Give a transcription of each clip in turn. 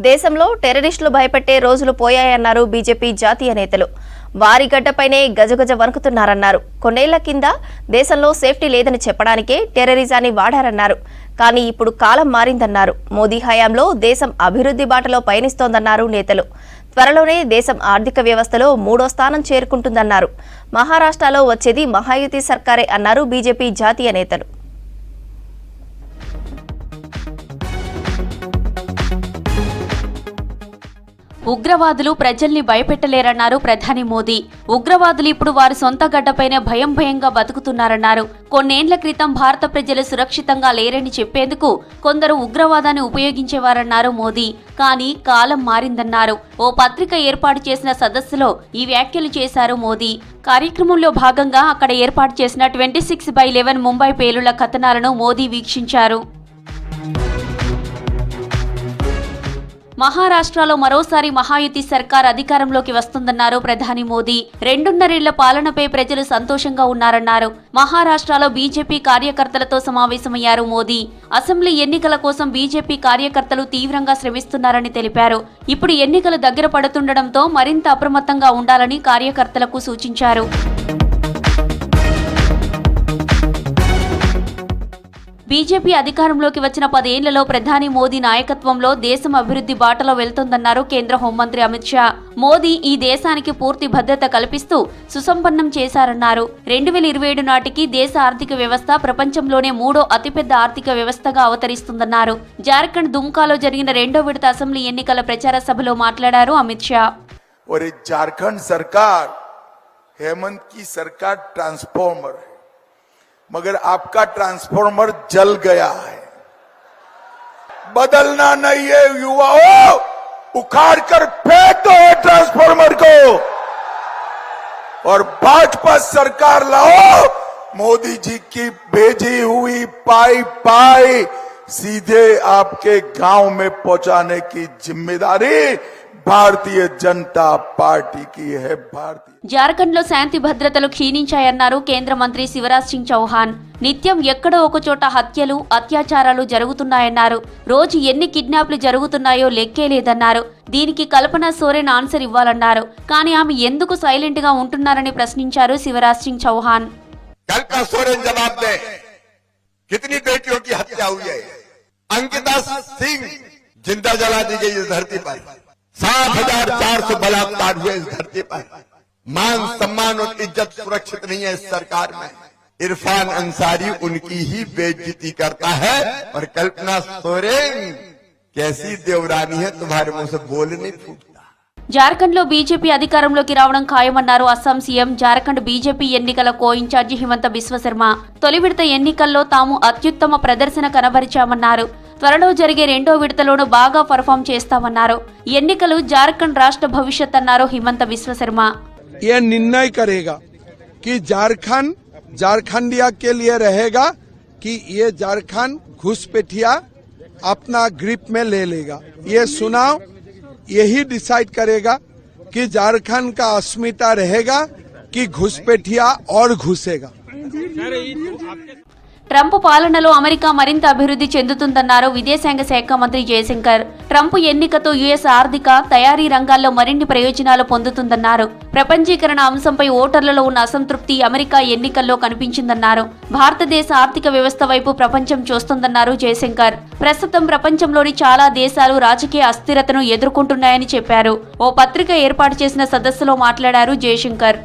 దేశంలో టెర్రరిస్టులు భయపెట్టే రోజులు పోయాయన్నారు బీజేపీ జాతీయ నేతలు. వారి గడ్డపైనే గజగజ వణుకుతున్నారన్నారు. కొన్నేళ్ల కింద దేశంలో సేఫ్టీ లేదని చెప్పడానికే టెర్రరిజాన్ని వాడారన్నారు. కానీ ఇప్పుడు కాలం మారిందన్నారు. మోదీ హయాంలో దేశం అభివృద్ధి బాటలో పయనిస్తోందన్నారు నేతలు. త్వరలోనే దేశం ఆర్థిక వ్యవస్థలో 3వ స్థానం చేరుకుంటుందన్నారు. మహారాష్ట్రలో వచ్చేది మహాయుతి సర్కారే అన్నారు బీజేపీ జాతీయ నేతలు. ఉగ్రవాదులు ప్రజల్ని భయపెట్టలేరన్నారు ప్రధాని మోదీ. ఉగ్రవాదులు ఇప్పుడు వారి సొంత గడ్డపైనే భయంగా బతుకుతున్నారన్నారు. కొన్నేండ్ల క్రితం భారత ప్రజలు సురక్షితంగా లేరని చెప్పేందుకు కొందరు ఉగ్రవాదాన్ని ఉపయోగించేవారన్నారు మోదీ. కానీ కాలం మారిందన్నారు. ఓ పత్రిక ఏర్పాటు చేసిన సదస్సులో ఈ వ్యాఖ్యలు చేశారు మోదీ. కార్యక్రమంలో భాగంగా అక్కడ ఏర్పాటు చేసిన 26/11 ముంబై పేలుళ్ల కథనాలను మోదీ వీక్షించారు. మహారాష్ట్రలో మరోసారి మహాయుతి సర్కార్ అధికారంలోకి వస్తుందన్నారు ప్రధాని మోదీ. 2.5 ఏళ్ల పాలనపై ప్రజలు సంతోషంగా ఉన్నారన్నారు. మహారాష్ట్రలో బీజేపీ కార్యకర్తలతో సమావేశమయ్యారు మోదీ. అసెంబ్లీ ఎన్నికల కోసం బీజేపీ కార్యకర్తలు తీవ్రంగా శ్రమిస్తున్నారని తెలిపారు. ఇప్పుడు ఎన్నికలు దగ్గర పడుతుండటంతో మరింత అప్రమత్తంగా ఉండాలని కార్యకర్తలకు సూచించారు. బీజేపీ అధికారంలోకి వచ్చిన 10 ఏళ్లలో ప్రధాని మోదీ నాయకత్వంలో దేశం అభివృద్ధి బాటలో వెళ్తోందన్నారు కేంద్ర హోంమంత్రి అమిత్ షా. మోదీ ఈ దేశానికి పూర్తి భద్రత కల్పిస్తూ సుసంపన్నం చేశారన్నారు. 2027 నాటికి దేశ ఆర్థిక వ్యవస్థ ప్రపంచంలోనే 3వ అతిపెద్ద ఆర్థిక వ్యవస్థగా అవతరిస్తుందన్నారు. జార్ఖండ్ దుమ్కాలో జరిగిన 2వ విడత అసెంబ్లీ ఎన్నికల ప్రచార సభలో మాట్లాడారు అమిత్ షా. జార్ఖండ్ సర్కార్ हेमंत की सरकार ट्रांसफॉर्मर है, मगर आपका ट्रांसफॉर्मर जल गया है. बदलना नहीं है युवाओं, उखाड़ कर फेंक दो ट्रांसफॉर्मर को और भाजपा सरकार लाओ. मोदी जी की भेजी हुई पाई सीधे आपके गांव में पहुंचाने की जिम्मेदारी భారతీయ జనతా పార్టీకి है. జార్ఖండ్లో శాంతి భద్రతలు క్షీణించాయన్నారు కేంద్ర మంత్రి శివరాజ్ సింగ్ చౌహాన్. నిత్యం ఎక్కడో ఒకచోట హత్యలు, అత్యాచారాలు జరుగుతున్నాయన్నారు. రోజు ఎన్ని కిడ్నాప్లు జరుగుతున్నాయో లెక్కే లేదన్నారు. దీనికి కల్పనా సోరెన్ ఆన్సర్ ఇవ్వాలన్నారు. కానీ ఆమె ఎందుకు సైలెంట్ గా ఉంటున్నారని ప్రశ్నించారు శివరాజ్ సింగ్ చౌహాన్. कल्पना सोरेन जवाब दे, कितनी बेटियों की हत्या हुई है? अंकिता सिंह जिंदा जला दी गई इस धरती पर. 7,400 बलात्कार हुए इस धरती पर. मान सम्मान और इज्जत सुरक्षित नहीं है इस सरकार में. इरफान अंसारी उनकी ही बेइज्जती करता है और कल्पना सोरेन कैसी देवरानी है, तुम्हारे मुंह से बोल नहीं फूटता. జార్ఖండ్లో బీజేపీ అధికారంలోకి రావడం ఖాయమన్నారు అస్సాం సీఎం. జార్ఖండ్ బీజేపీ ఎన్నికల కో ఇన్ఛార్జి హిమంత బిశ్వశర్మ. తొలి విడత ఎన్నికల్లో తాము అత్యుత్తమ ప్రదర్శన కనబరిచామన్నారు. త్వరలో జరిగే 2వ విడతలోనూ బాగా పర్ఫామ్ చేస్తామన్నారు. ఎన్నికలు జార్ఖండ్ రాష్ట్ర భవిష్యత్ అన్నారు హిమంత బిశ్వశర్మ. ये निर्णय करेगा कि झारखंडिया के लिए रहेगा कि ये झारखंड घुसपैठिया अपना ग्रिप में ले लेगा. ये चुनाव यही डिसाइड करेगा कि झारखंड का अस्मिता रहेगा कि घुसपैठिया और घुसेगा. ట్రంప్ పాలనలో అమెరికా మరింత అభివృద్ధి చెందుతుందన్నారు విదేశాంగ శాఖ మంత్రి జయశంకర్. ట్రంప్ ఎన్నికతో యుఎస్ ఆర్థిక, తయారీ రంగాల్లో మరిన్ని ప్రయోజనాలు పొందుతుందన్నారు. ప్రపంచీకరణ అంశంపై ఓటర్లలో ఉన్న అసంతృప్తి అమెరికా ఎన్నికల్లో కనిపించిందన్నారు. భారతదేశ ఆర్థిక వ్యవస్థ వైపు ప్రపంచం చూస్తోందన్నారు జయశంకర్. ప్రస్తుతం ప్రపంచంలోని చాలా దేశాలు రాజకీయ అస్థిరతను ఎదుర్కొంటున్నాయని చెప్పారు. ఓ పత్రిక ఏర్పాటు చేసిన సదస్సులో మాట్లాడారు జయశంకర్.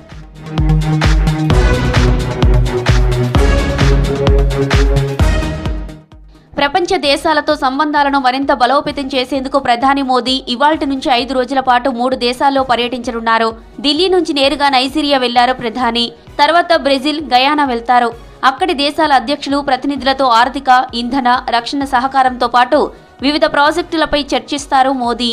ప్రపంచ దేశాలతో సంబంధాలను మరింత బలోపేతం చేసేందుకు ప్రధాని మోదీ ఇవాల్టి నుంచి 5 రోజుల పాటు 3 దేశాల్లో పర్యటించనున్నారు. ఢిల్లీ నుంచి నేరుగా నైజీరియా వెళ్లారు ప్రధాని. తర్వాత బ్రెజిల్, గయానా వెళ్తారు. అక్కడి దేశాల అధ్యక్షులు, ప్రతినిధులతో ఆర్థిక, ఇంధన, రక్షణ సహకారంతో పాటు వివిధ ప్రాజెక్టులపై చర్చిస్తారు మోదీ.